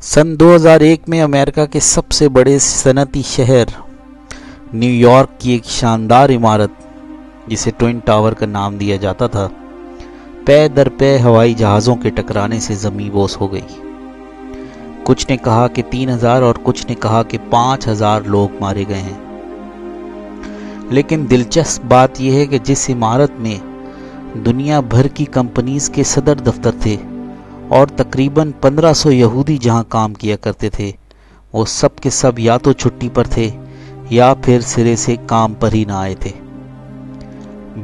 सन 2001 में अमेरिका के सबसे बड़े सनती शहर न्यूयॉर्क की एक शानदार इमारत, जिसे ट्विन टावर का नाम दिया जाता था, पै दर पै हवाई जहाज़ों के टकराने से ज़मीं बोस हो गई। कुछ ने कहा कि 3000 और कुछ ने कहा कि 5000 लोग मारे गए हैं। लेकिन दिलचस्प बात यह है कि जिस इमारत में दुनिया भर की कंपनीज के सदर दफ्तर थे और तकरीबन 1500 यहूदी जहां काम किया करते थे, वो सब के सब या तो छुट्टी पर थे या फिर सिरे से काम पर ही ना आए थे।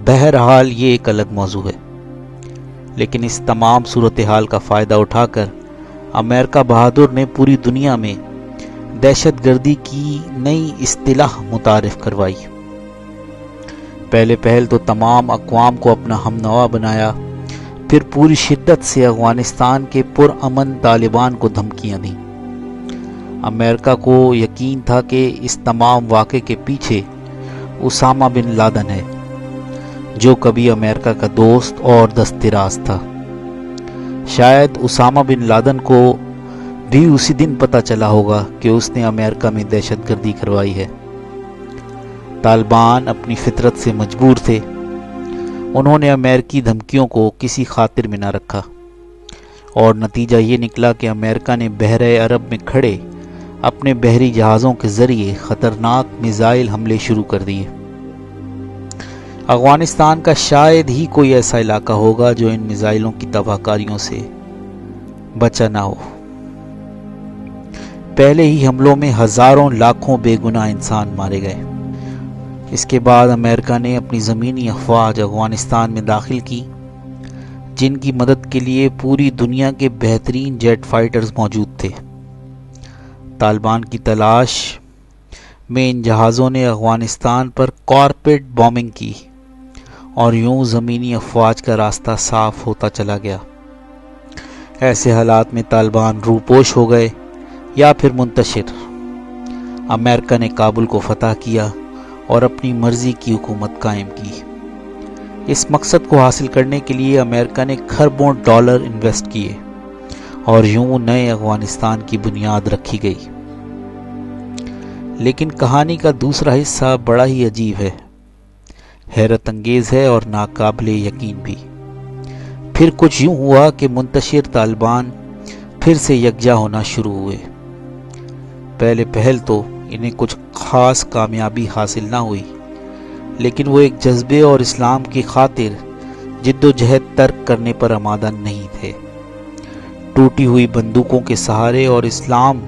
बहरहाल ये एक अलग मौजू है, लेकिन इस तमाम सूरत हाल का फ़ायदा उठाकर अमेरिका बहादुर ने पूरी दुनिया में दहशतगर्दी की नई इस्तिलाह मुतारिफ करवाई। पहले तो तमाम अक़वाम को अपना हमनवा बनाया, फिर पूरी शिद्दत से अफ़गानिस्तान के पुरअमन तालिबान को धमकियां दी। अमेरिका को यकीन था कि इस तमाम वाक़े के पीछे उसामा बिन लादेन है, जो कभी अमेरिका का दोस्त और दस्तराज था। शायद उसामा बिन लादेन को भी उसी दिन पता चला होगा कि उसने अमेरिका में दहशतगर्दी करवाई है। तालिबान अपनी फितरत से मजबूर थे। उन्होंने अमेरिकी धमकियों को किसी खातिर में न रखा और नतीजा ये निकला कि अमेरिका ने बहरे अरब में खड़े अपने बहरी जहाज़ों के ज़रिए ख़तरनाक मिसाइल हमले शुरू कर दिए। अफ़गानिस्तान का शायद ही कोई ऐसा इलाका होगा जो इन मिसाइलों की तबाहकारियों से बचा ना हो। पहले ही हमलों में हज़ारों लाखों बेगुनाह इंसान मारे गए। इसके बाद अमेरिका ने अपनी ज़मीनी अफवाज अफ़गानिस्तान में दाखिल की, जिनकी मदद के लिए पूरी दुनिया के बेहतरीन जेट फाइटर्स मौजूद थे। तालिबान की तलाश में इन जहाज़ों ने अफ़गानिस्तान पर कारपेट बॉम्बिंग की और यूं ज़मीनी अफवाज का रास्ता साफ होता चला गया। ऐसे हालात में तालिबान रूपोश हो गए या फिर मुंतशिर। अमेरिका ने काबुल को फतह किया और अपनी मर्जी की हुकूमत कायम की। इस मकसद को हासिल करने के लिए अमेरिका ने खरबों डॉलर इन्वेस्ट किए और यूं नए अफ़गानिस्तान की बुनियाद रखी गई। लेकिन कहानी का दूसरा हिस्सा बड़ा ही अजीब है, हैरत अंगेज है और नाकाबिले यकीन भी। फिर कुछ यूं हुआ कि मुंतशिर तालिबान फिर से यकजा होना शुरू हुए। पहल तो इन्हें कुछ खास कामयाबी हासिल ना हुई, लेकिन वो एक जज्बे और इस्लाम की खातिर जिद्दोजहद तर्क करने पर आमादा नहीं थे। टूटी हुई बंदूकों के सहारे और इस्लाम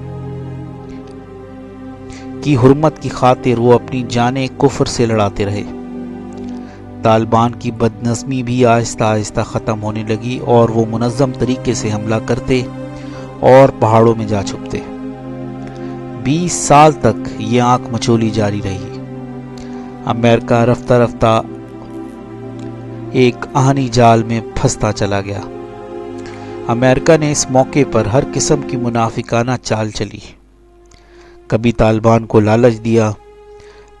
की हुर्मत की खातिर वो अपनी जाने कुफ्र से लड़ाते रहे। तालिबान की बदनज़मी भी आहिस्ता आहिस्ता ख़त्म होने लगी और वो मुनज़्ज़म तरीके से हमला करते और पहाड़ों में जा छुपते। 20 साल तक ये आंख मचोली जारी रही। अमेरिका रफ्ता रफ्ता एक आहनी जाल में फंसता चला गया। अमेरिका ने इस मौके पर हर किस्म की मुनाफिकाना चाल चली। कभी तालिबान को लालच दिया,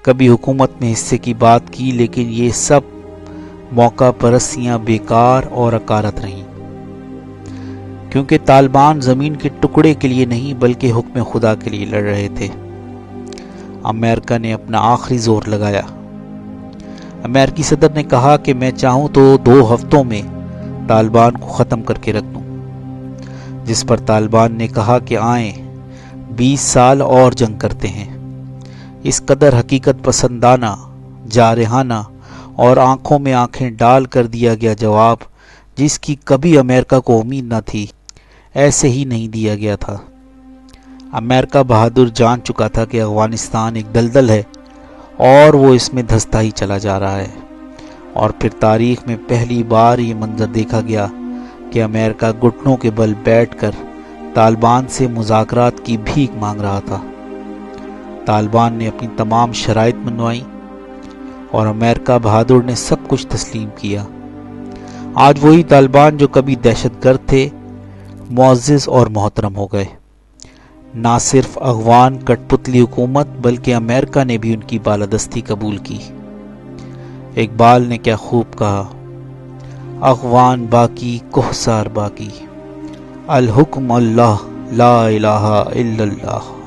कभी हुकूमत में हिस्से की बात की, लेकिन ये सब मौका परस्तियां बेकार और अकारत रहीं, क्योंकि तालिबान ज़मीन के टुकड़े के लिए नहीं बल्कि हुक्म खुदा के लिए लड़ रहे थे। अमेरिका ने अपना आखिरी जोर लगाया। अमेरिकी सदर ने कहा कि मैं चाहूं तो 2 हफ्तों में तालिबान को ख़त्म करके रख दूं, जिस पर तालिबान ने कहा कि आए 20 साल और जंग करते हैं। इस कदर हकीकत पसंदाना, जारहाना और आंखों में आंखें डाल कर दिया गया जवाब, जिसकी कभी अमेरिका को उम्मीद न थी, ऐसे ही नहीं दिया गया था। अमेरिका बहादुर जान चुका था कि अफ़गानिस्तान एक दलदल है और वो इसमें धंसता ही चला जा रहा है। और फिर तारीख में पहली बार ये मंजर देखा गया कि अमेरिका घुटनों के बल बैठकर तालिबान से मुज़ाकरात की भीख मांग रहा था। तालिबान ने अपनी तमाम शराइत मनवाई और अमेरिका बहादुर ने सब कुछ तस्लीम किया। आज वही तालिबान जो कभी दहशतगर्द थे, मुअज़्ज़िज़ और मोहतरम हो गए। ना सिर्फ अफ़गान कठपुतली हुकूमत बल्कि अमेरिका ने भी उनकी बालादस्ती कबूल की। इकबाल ने क्या खूब कहा, अफ़गान बाकी कोहसार बाकी, अल हुक्म अल्लाह لا الہ الا اللہ۔